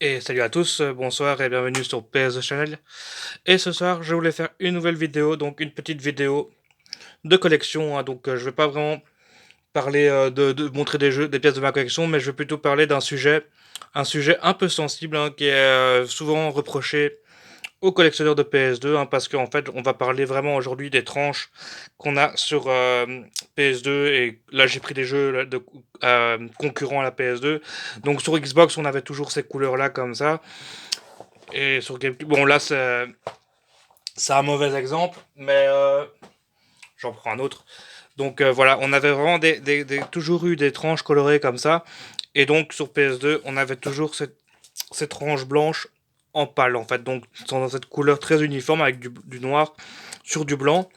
Et salut à tous, bonsoir et bienvenue sur PS Channel. Et ce soir, je voulais faire une nouvelle vidéo, donc une petite vidéo de collection, hein. Donc je vais pas vraiment parler de montrer des jeux, des pièces de ma collection, mais je vais plutôt parler un sujet un peu sensible, hein, qui est souvent reproché aux collectionneurs de PS2, hein, parce qu'en fait, on va parler vraiment aujourd'hui des tranches qu'on a sur PS2, et là j'ai pris des jeux là, concurrents à la PS2. Donc sur Xbox, on avait toujours ces couleurs-là comme ça. Et sur GameCube, bon là c'est un mauvais exemple, mais j'en prends un autre. Donc voilà, on avait vraiment toujours eu des tranches colorées comme ça. Et donc sur PS2, on avait toujours cette tranche blanche en pâle en fait. Donc dans cette couleur très uniforme avec du noir sur du blanc.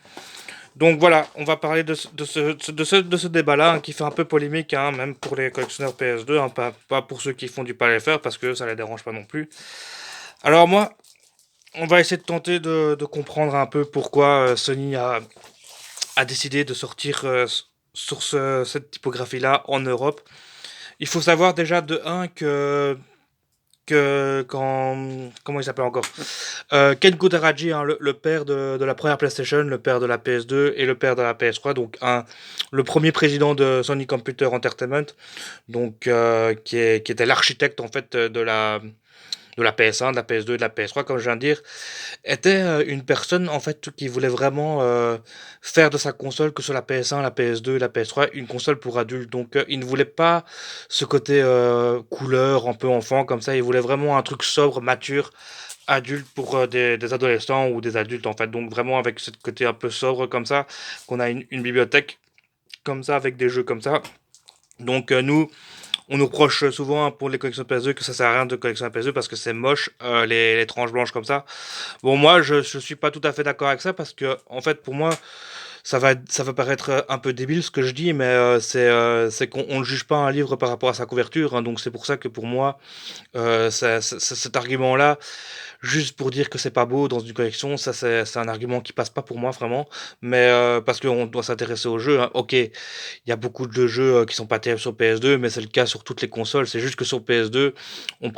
Donc voilà, on va parler de ce débat-là, hein, qui fait un peu polémique, hein, même pour les collectionneurs PS2, hein, pas pour ceux qui font du palais fer, parce que ça les dérange pas non plus. Alors moi, on va essayer de tenter de comprendre un peu pourquoi Sony a décidé de sortir sur cette typographie-là en Europe. Il faut savoir déjà de un que quand comment il s'appelle encore, Ken Kutaragi, hein, le père de la première PlayStation, le père de la PS2 et le père de la PS3, donc le premier président de Sony Computer Entertainment, donc qui était l'architecte en fait de la PS1, de la PS2 et de la PS3, comme je viens de dire, était une personne en fait qui voulait vraiment faire de sa console, que ce soit la PS1, la PS2, la PS3, une console pour adultes. Donc il ne voulait pas ce côté couleur un peu enfant comme ça, il voulait vraiment un truc sobre, mature, adulte pour des adolescents ou des adultes en fait. Donc vraiment avec ce côté un peu sobre comme ça, qu'on a une bibliothèque comme ça avec des jeux comme ça. Donc nous, on nous reproche souvent, hein, pour les collections PS2, que ça sert à rien de collectionner PS2 parce que c'est moche, les tranches blanches comme ça. Bon, moi, je suis pas tout à fait d'accord avec ça parce que, en fait, pour moi, ça va paraître un peu débile ce que je dis, mais c'est qu'on ne juge pas un livre par rapport à sa couverture, hein. Donc c'est pour ça que pour moi, cet argument-là, juste pour dire que c'est pas beau dans une collection, ça c'est un argument qui passe pas pour moi vraiment. Mais parce qu'on doit s'intéresser au jeu, hein. Ok, il y a beaucoup de jeux qui sont pas terribles sur PS2, mais c'est le cas sur toutes les consoles. C'est juste que sur PS2, on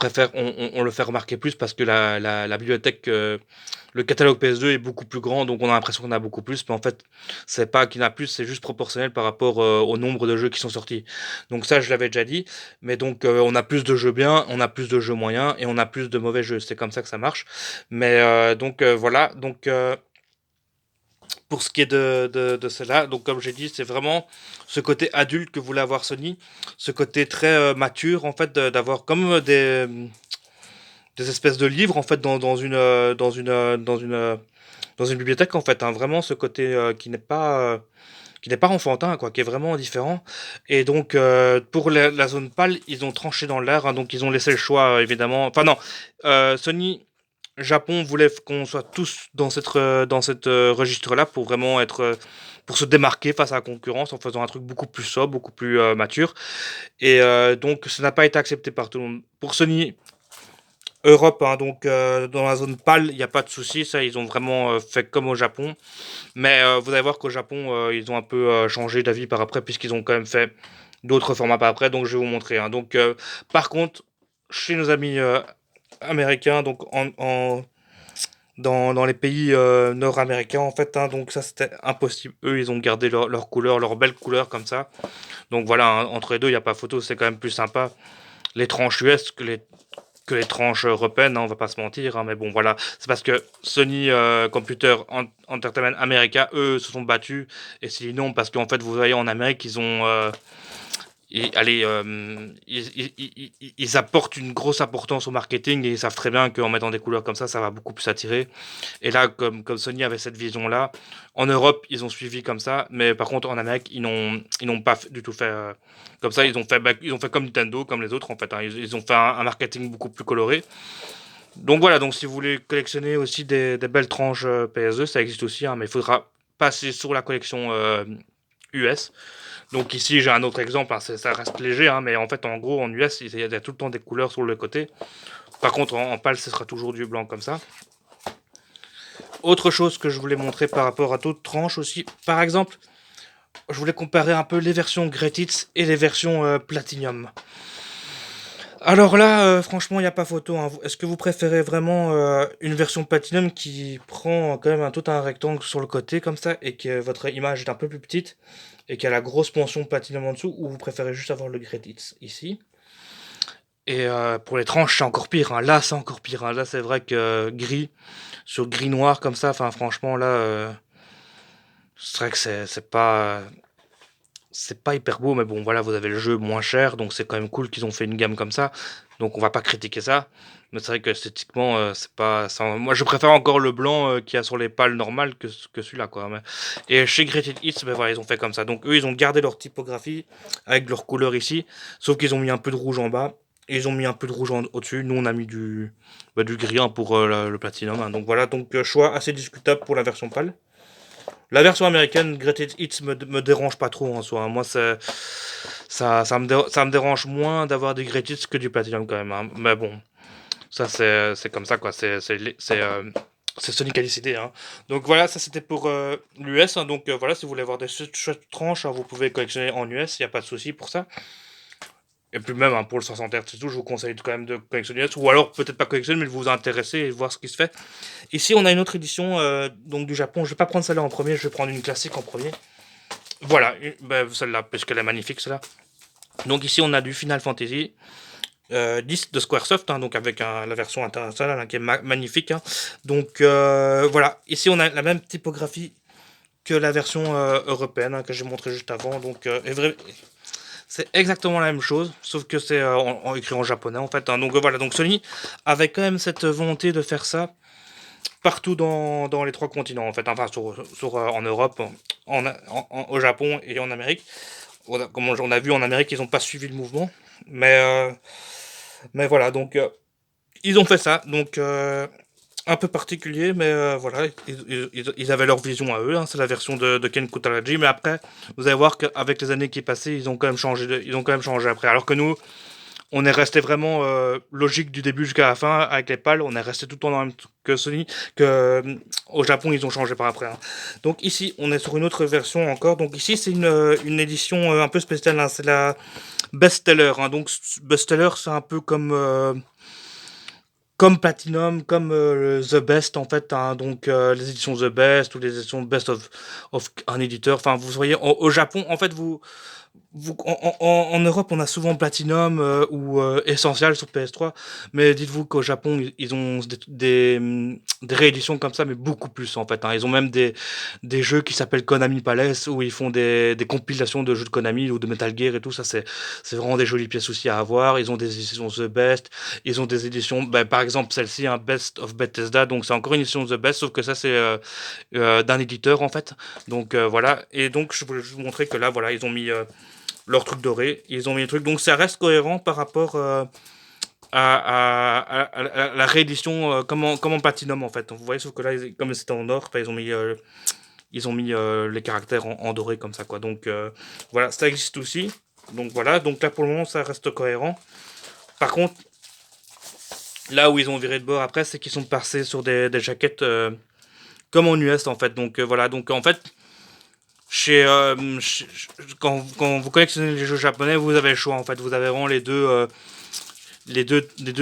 le fait remarquer plus parce que la bibliothèque, le catalogue PS2 est beaucoup plus grand, donc on a l'impression qu'on a beaucoup plus. Mais en fait, c'est pas qu'il y en a plus, c'est juste proportionnel par rapport au nombre de jeux qui sont sortis. Donc ça, je l'avais déjà dit. Mais donc, on a plus de jeux bien, on a plus de jeux moyens et on a plus de mauvais jeux. C'est comme ça que ça marche. Mais donc voilà. Donc pour ce qui est de cela, donc comme j'ai dit, c'est vraiment ce côté adulte que voulait avoir Sony, ce côté très mature en fait, d'avoir comme des espèces de livres en fait dans une bibliothèque en fait, hein. Vraiment ce côté qui n'est pas enfantin, quoi, qui est vraiment différent. Et donc, pour la zone pâle, ils ont tranché dans l'air, hein. Donc ils ont laissé le choix, évidemment. Enfin non, Sony Japon voulait qu'on soit tous dans cette registre-là pour vraiment pour se démarquer face à la concurrence en faisant un truc beaucoup plus sobre, beaucoup plus mature. Et donc, ça n'a pas été accepté par tout le monde. Pour Sony Europe, hein, donc dans la zone pâle, il n'y a pas de souci, ça, ils ont vraiment fait comme au Japon. Mais vous allez voir qu'au Japon, ils ont un peu changé d'avis par après, puisqu'ils ont quand même fait d'autres formats par après, donc je vais vous montrer, hein. Donc, par contre, chez nos amis américains, donc dans les pays nord-américains, en fait, hein, donc ça c'était impossible. Eux, ils ont gardé leur couleur, leur belle couleur comme ça. Donc voilà, hein, entre les deux, il n'y a pas photo, c'est quand même plus sympa. Les tranches US que les tranches européennes, hein, on va pas se mentir, hein, mais bon voilà, c'est parce que Sony Computer Entertainment America, eux, se sont battus, et c'est non, parce qu'en fait, vous voyez, en Amérique, ils ont allez, ils apportent une grosse importance au marketing, et ils savent très bien qu'en mettant des couleurs comme ça va beaucoup plus attirer. Et là, comme Sony avait cette vision-là, en Europe, ils ont suivi comme ça, mais par contre, en Amérique, ils n'ont pas du tout fait comme ça. Ils ont fait comme Nintendo, comme les autres, en fait, hein. Ils ont fait un marketing beaucoup plus coloré. Donc voilà, donc si vous voulez collectionner aussi des belles tranches PS2, ça existe aussi, hein, mais il faudra passer sur la collection US. Donc ici j'ai un autre exemple, hein, ça reste léger, hein, mais en fait en gros en US il y a tout le temps des couleurs sur le côté. Par contre en pâle ce sera toujours du blanc comme ça. Autre chose que je voulais montrer par rapport à d'autres tranches aussi, par exemple, je voulais comparer un peu les versions Great Hits et les versions Platinum. Alors là, franchement, il y a pas photo, hein. Est-ce que vous préférez vraiment une version Platinum qui prend quand même tout un rectangle sur le côté comme ça et que votre image est un peu plus petite et qui a la grosse mention Platinum en dessous, ou vous préférez juste avoir le Great Hits ici? Et pour les tranches, c'est encore pire, hein. Là, c'est encore pire, hein. Là, c'est vrai que gris sur gris noir comme ça, enfin franchement là, c'est vrai que c'est pas hyper beau, mais bon voilà, vous avez le jeu moins cher, donc c'est quand même cool qu'ils ont fait une gamme comme ça. Donc on va pas critiquer ça. Mais c'est vrai que esthétiquement, c'est pas. Moi je préfère encore le blanc qu'il y a sur les pales normales que celui-là, quoi. Et chez Greated Hits, ben voilà, ils ont fait comme ça. Donc eux, ils ont gardé leur typographie avec leur couleur ici, sauf qu'ils ont mis un peu de rouge en bas. Et ils ont mis un peu de rouge au-dessus. Nous, on a mis du gris, hein, pour le platinum, hein. Donc voilà, donc choix assez discutable pour la version pâle. La version américaine, Greatest Hits, me dérange pas trop en soi, hein. Moi, ça me dérange moins d'avoir des Greatest Hits que du Platinum quand même, hein. Mais bon, ça c'est comme ça quoi. C'est Sony qui a décidé, hein. Donc voilà, ça c'était pour l'US, hein. Donc voilà, si vous voulez avoir des chouettes tranches, hein, vous pouvez collectionner en US, il n'y a pas de souci pour ça. Et puis même, hein, pour le 60 Hz et tout, je vous conseille quand même de collectionner US, ou alors peut-être pas collectionner, mais de vous intéresser et voir ce qui se fait. Ici, on a une autre édition donc du Japon. Je vais pas prendre celle-là en premier, je vais prendre une classique en premier. Voilà, ben, celle-là, parce qu'elle est magnifique, celle-là. Donc ici, on a du Final Fantasy 10 de Squaresoft, hein, donc avec la version internationale, hein, qui est magnifique, hein. Donc voilà, ici, on a la même typographie que la version européenne, hein, que j'ai montré juste avant. Donc c'est exactement la même chose, sauf que c'est écrit en japonais en fait, hein. Donc voilà, donc Sony avait quand même cette volonté de faire ça partout dans les trois continents en fait, enfin en Europe, au Japon et en Amérique. Comme on a vu en Amérique, ils n'ont pas suivi le mouvement, mais voilà, donc ils ont fait ça, donc un peu particulier, mais voilà, ils avaient leur vision à eux, hein. C'est la version de Ken Kutaraji, mais après, vous allez voir qu'avec les années qui passées, ils ont quand même changé, ils ont quand même changé après. Alors que nous, on est resté vraiment logique du début jusqu'à la fin avec les pales. On est resté tout le temps dans le même truc que Sony, que au Japon ils ont changé par après, hein. Donc ici, on est sur une autre version encore. Donc ici, c'est une édition un peu spéciale, hein. C'est la best-seller, hein. Donc best-seller, c'est un peu comme Platinum, comme The Best en fait, hein. Donc les éditions The Best ou les éditions Best of un éditeur. Enfin, vous voyez, au Japon, en fait, en Europe, on a souvent Platinum ou Essential sur PS3, mais dites-vous qu'au Japon, ils ont des rééditions comme ça, mais beaucoup plus en fait, hein. Ils ont même des jeux qui s'appellent Konami Palace, où ils font des compilations de jeux de Konami ou de Metal Gear et tout ça. C'est vraiment des jolies pièces aussi à avoir. Ils ont des éditions The Best, ils ont des éditions, ben, par exemple celle-ci, un Best of Bethesda, donc c'est encore une édition The Best, sauf que ça c'est d'un éditeur en fait. Donc voilà, et donc je voulais vous montrer que là, voilà, ils ont mis leur truc doré, ils ont mis le truc, donc ça reste cohérent par rapport à la réédition comme en Platinum en fait. Vous voyez, sauf que là, comme c'était en or, enfin, ils ont mis les caractères en doré comme ça quoi. Donc voilà, ça existe aussi. Donc voilà, donc là pour le moment ça reste cohérent. Par contre, là où ils ont viré de bord après, c'est qu'ils sont passés sur des jaquettes comme en US en fait. Donc voilà, donc en fait, quand vous collectionnez les jeux japonais, vous avez le choix en fait. Vous avez vraiment les deux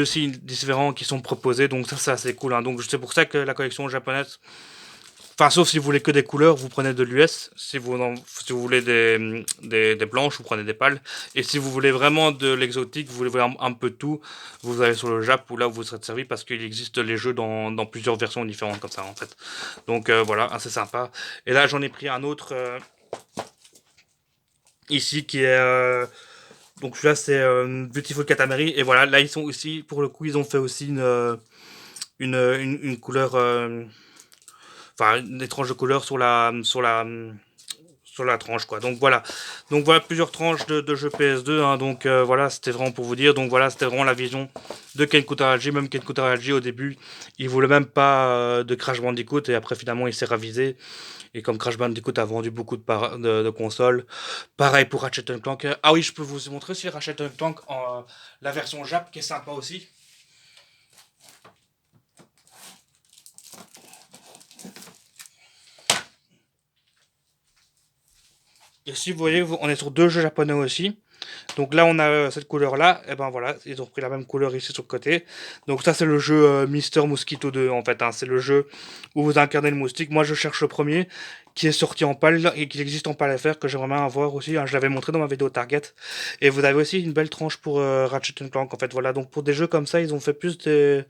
signes différents qui sont proposés. Donc ça, c'est assez cool, hein. Donc c'est pour ça que la collection japonaise, enfin, sauf si vous voulez que des couleurs, vous prenez de l'US. Si vous voulez des blanches, vous prenez des pâles. Et si vous voulez vraiment de l'exotique, vous voulez voir un peu de tout, vous allez sur le Jap, où là vous serez servi parce qu'il existe les jeux dans plusieurs versions différentes comme ça en fait. Donc voilà, assez sympa. Et là j'en ai pris un autre ici qui est donc celui-là c'est Beautiful Katamari. Et voilà, là ils sont aussi, pour le coup, ils ont fait aussi une couleur, enfin une étrange de couleur sur la tranche quoi. Donc voilà plusieurs tranches de jeux PS2, hein. Donc voilà, c'était vraiment pour vous dire. Donc voilà, c'était vraiment la vision de Ken Kutaraji. Même Ken Kutaraji au début, il voulait même pas de Crash Bandicoot, et après finalement il s'est ravisé. Et comme Crash Bandicoot a vendu beaucoup de consoles, pareil pour Ratchet Clank. Ah oui, je peux vous montrer aussi Ratchet Clank en la version Jap qui est sympa aussi. Et si vous voyez, on est sur deux jeux japonais aussi. Donc là, on a cette couleur-là. Et ben voilà, ils ont pris la même couleur ici sur le côté. Donc ça, c'est le jeu Mister Mosquito 2 en fait. Hein. C'est le jeu où vous incarnez le moustique. Moi, je cherche le premier qui est sorti en PAL et qui existe en PAL FR que j'aimerais bien avoir aussi. Hein. Je l'avais montré dans ma vidéo Target. Et vous avez aussi une belle tranche pour Ratchet Clank en fait. Voilà, donc pour des jeux comme ça, ils ont fait plus des...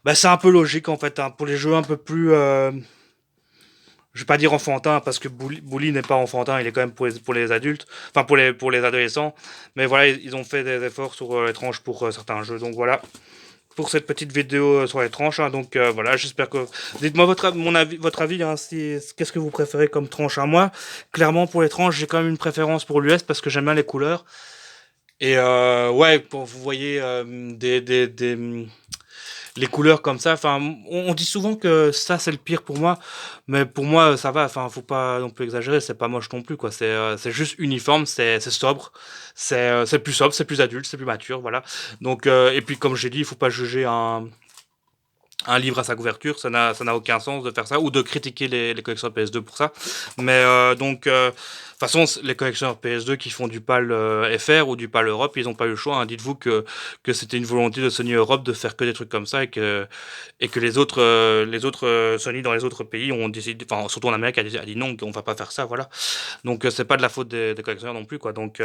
Bah, c'est un peu logique en fait. Hein. Pour les jeux un peu plus... je vais pas dire enfantin parce que Bully n'est pas enfantin, il est quand même pour les adultes, enfin pour les adolescents. Mais voilà, ils ont fait des efforts sur les tranches pour certains jeux. Donc voilà pour cette petite vidéo sur les tranches. Hein. Donc voilà, j'espère que dites-moi votre avis. Hein, qu'est-ce que vous préférez comme tranche? À moi, clairement pour les tranches, j'ai quand même une préférence pour l'US parce que j'aime bien les couleurs. Et ouais, pour, vous voyez les couleurs comme ça. Enfin, on dit souvent que ça c'est le pire pour moi, mais pour moi ça va. Enfin, faut pas non plus exagérer. C'est pas moche non plus quoi. C'est juste uniforme, c'est sobre, c'est plus sobre, c'est plus adulte, c'est plus mature, voilà. Donc et puis comme j'ai dit, il faut pas juger un livre à sa couverture, ça n'a aucun sens de faire ça, ou de critiquer les collectionneurs PS2 pour ça. Mais de toute façon, les collectionneurs PS2 qui font du PAL FR ou du PAL Europe, ils n'ont pas eu le choix. Hein. Dites-vous que c'était une volonté de Sony Europe de faire que des trucs comme ça et que les autres Sony dans les autres pays ont décidé, enfin surtout en Amérique, a dit non, on va pas faire ça, voilà. Donc c'est pas de la faute des collectionneurs non plus, quoi. Donc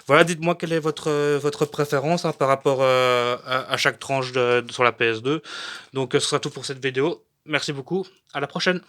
voilà, dites-moi quelle est votre préférence hein, par rapport à chaque tranche sur la PS2. Donc ce sera tout pour cette vidéo. Merci beaucoup. À la prochaine.